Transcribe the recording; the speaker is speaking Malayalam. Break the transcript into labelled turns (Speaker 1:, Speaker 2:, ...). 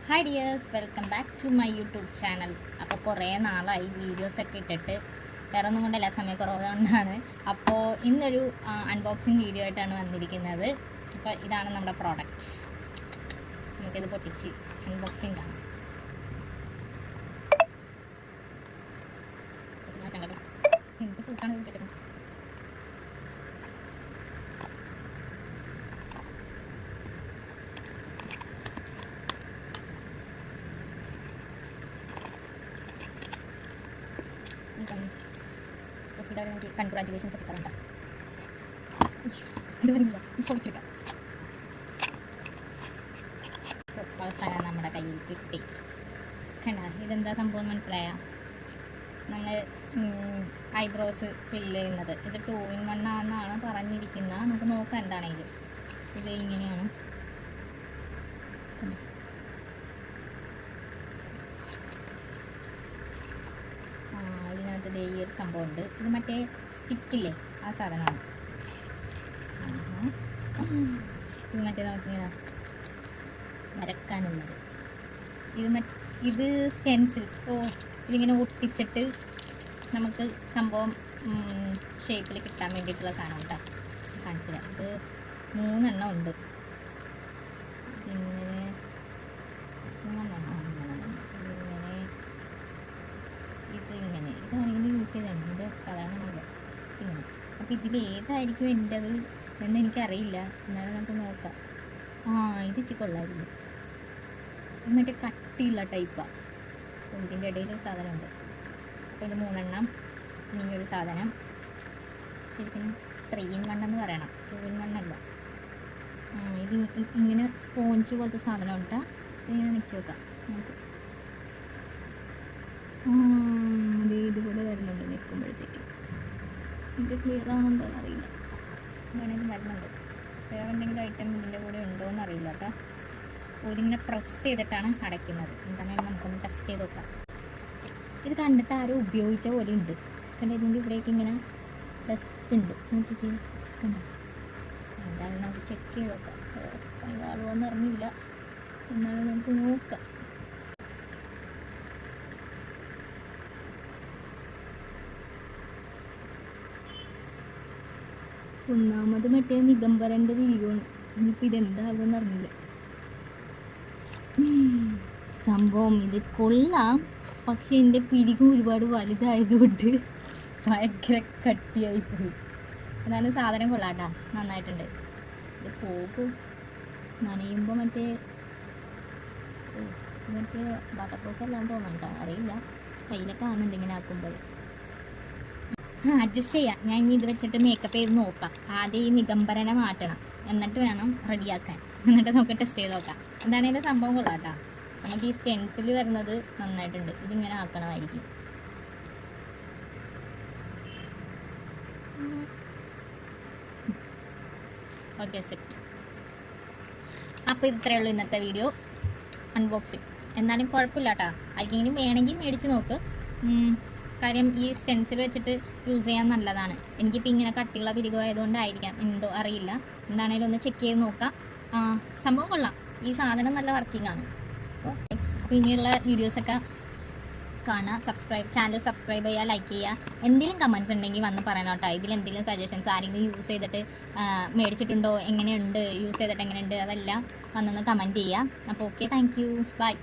Speaker 1: Hi dears, welcome back to my YouTube channel. അപ്പോൾ കുറേ നാളായി വീഡിയോസൊക്കെ ഇട്ടിട്ട്, വേറെ ഒന്നും കൊണ്ടല്ല, സമയക്കുറവ് കൊണ്ടാണ്. അപ്പോൾ ഇന്നൊരു അൺബോക്സിങ് വീഡിയോ ആയിട്ടാണ് വന്നിരിക്കുന്നത്. അപ്പോൾ ഇതാണ് നമ്മുടെ പ്രോഡക്റ്റ്. നമുക്കിത് പൊട്ടിച്ച് അൺബോക്സിങ് കാണാം. എന്ത് കൂട്ടാണ് കിട്ടുന്നത്? കൺഗ്രാറ്റുലേഷൻസ് ഒക്കെ പറയണ്ട. ഇത് വരുന്നില്ല, പൊളിച്ചെടുക്കാം. അവസാനം നമ്മുടെ കയ്യിൽ കിട്ടി. കണ്ട, ഇതെന്താ സംഭവം മനസ്സിലായ? നമ്മൾ ഐബ്രോസ് ഫില്ല് ചെയ്യുന്നത് ഇത് 2-in-1 ആണെന്നാണ് പറഞ്ഞിരിക്കുന്നത്. നമുക്ക് നോക്കാം എന്താണെങ്കിലും. ഇത് ഇങ്ങനെയാണ്. ഇതിനകത്ത് ഈ ഒരു സംഭവമുണ്ട്. ഇത് മറ്റേ സ്റ്റിക്കില്ലേ, ആ സാധനമാണ്. ഇത് മറ്റേ നമുക്കിങ്ങനെ വരക്കാനുള്ളത്. ഇത് സ്റ്റെൻസിൽസ്. ഇതിങ്ങനെ ഒട്ടിച്ചിട്ട് നമുക്ക് സംഭവം ഷേപ്പിൽ കിട്ടാൻ വേണ്ടിയിട്ടുള്ള സാധനം കേട്ടോ. കാണിച്ചില്ല. ഇത് 3 എണ്ണം ഉണ്ട്. ഇങ്ങനെ ഇതിങ്ങനെ ഇതാണെങ്കിൽ യൂസ് ചെയ്താണ്. ഇത് സാധാരണ ഇങ്ങനെ. അപ്പോൾ ഇതിൽ ഏതായിരിക്കും എൻ്റെത് എന്ന് എനിക്കറിയില്ല. എന്നാലും നമുക്ക് നോക്കാം. ഇത് കൊള്ളായിരുന്നു. എന്നിട്ട് കട്ടിയുള്ള ടൈപ്പാണ്. ഇതിൻ്റെ ഇടയിലൊരു സാധനമുണ്ട്. അപ്പോൾ ഇത് 3 എണ്ണം. ഇനിയൊരു സാധനം ശരിക്കും 3-in-1 എന്ന് പറയണം, 2-in-1 അല്ല. ഇത് ഇങ്ങനെ സ്പോഞ്ച് പോലത്തെ സാധനം ഉണ്ടാ. ഇതിങ്ങനെ നിൽക്കി വെക്കാം നമുക്ക്. ഇതുപോലെ വരുന്നുണ്ട് നിൽക്കുമ്പോഴത്തേക്ക്. ഇത് ക്ലിയർ ആവുന്നുണ്ടോ എന്നറിയില്ല. വേണമെങ്കിലും വരുന്നുണ്ട്. വേറെ എന്തെങ്കിലും ഐറ്റം ഇതിൻ്റെ കൂടെ ഉണ്ടോ എന്നറിയില്ല കേട്ടോ. ഇതിങ്ങനെ പ്രസ് ചെയ്തിട്ടാണ് അടയ്ക്കുന്നത്. എന്താണെങ്കിലും നമുക്കൊന്ന് ടെസ്റ്റ് ചെയ്ത് നോക്കാം. ഇത് കണ്ടിട്ട് ആരും ഉപയോഗിച്ച പോലെ ഉണ്ട്. കണ്ട, ഇതിൻ്റെ ഇവിടേക്ക് ഇങ്ങനെ ടെസ്റ്റ് ഉണ്ട്. നോക്കിക്ക് കണ്ടോ. എന്തായാലും നമുക്ക് ചെക്ക് ചെയ്ത് നോക്കാം. കാണുമോയെന്ന് അറിഞ്ഞില്ല. എന്നാലും നമുക്ക് നോക്കാം. ഒന്നാമത് മറ്റേ നിഗംബരൻ്റെ വീഡിയോയാണ്. ഇനിയിപ്പോൾ ഇതെന്താകുമെന്ന് അറിഞ്ഞില്ല. സംഭവം ഇത് കൊള്ളാം, പക്ഷെ എൻ്റെ പിരികും ഒരുപാട് വലുതായതുകൊണ്ട് ഭയങ്കര കട്ടിയായിപ്പോയി. എന്നാലും സാധനം കൊള്ളാട്ടാ, നന്നായിട്ടുണ്ട്. ഇത് പോകും നനയുമ്പോൾ മറ്റേ ബട്ടർ പ്രൂഫ് എല്ലാം തോന്നുന്നുണ്ടോ അറിയില്ല. കയ്യിലൊക്കെ ആകുന്നുണ്ട് ഇങ്ങനെ ആക്കുമ്പോൾ. അഡ്ജസ്റ്റ് ചെയ്യാം. ഞാൻ ഇനി ഇത് വെച്ചിട്ട് മേക്കപ്പ് ചെയ്ത് നോക്കാം. ആദ്യം ഈ നിഗംബരനെ മാറ്റണം, എന്നിട്ട് വേണം റെഡിയാക്കാൻ. എന്നിട്ട് നമുക്ക് ടെസ്റ്റ് ചെയ്ത് നോക്കാം. എന്താണ് ഇതിൻ്റെ സംഭവം കൊള്ളാട്ടാ. നമുക്ക് ഈ സ്റ്റെൻസിൽ വരുന്നത് നന്നായിട്ടുണ്ട്. ഇതിങ്ങനെ ആക്കണമായിരിക്കും. Okay, set. അപ്പോൾ ഇത്രയേ ഉള്ളൂ ഇന്നത്തെ വീഡിയോ അൺബോക്സിങ്. എന്നാലും കുഴപ്പമില്ല കേട്ടോ. ആർക്കെങ്കിലും വേണമെങ്കിൽ മേടിച്ച് നോക്ക്. കാര്യം ഈ സ്റ്റെൻസിൽ വെച്ചിട്ട് യൂസ് ചെയ്യാൻ നല്ലതാണ്. എനിക്കിപ്പോൾ ഇങ്ങനെ കട്ടിയുള്ള പിരികുമായതുകൊണ്ടായിരിക്കാം, എന്തോ അറിയില്ല. എന്താണേലും ഒന്ന് ചെക്ക് ചെയ്ത് നോക്കാം. സംഭവം കൊള്ളാം. ഈ സാധനം നല്ല വർക്കിംഗ് ആണ്. അപ്പോൾ ഇനിയുള്ള വീഡിയോസൊക്കെ കാണുക. ചാനൽ സബ്സ്ക്രൈബ് ചെയ്യുക, ലൈക്ക് ചെയ്യുക. എന്തെങ്കിലും കമൻറ്റ്സ് ഉണ്ടെങ്കിൽ വന്ന് പറയണം കേട്ടോ. ഇതിലെന്തെങ്കിലും സജഷൻസ്, ആരെങ്കിലും യൂസ് ചെയ്തിട്ട് മേടിച്ചിട്ടുണ്ടോ, എങ്ങനെയുണ്ട്, യൂസ് ചെയ്തിട്ട് എങ്ങനെയുണ്ട്, അതെല്ലാം വന്നൊന്ന് കമൻറ്റ് ചെയ്യുക. അപ്പോൾ ഓക്കെ, താങ്ക് യു, ബൈ.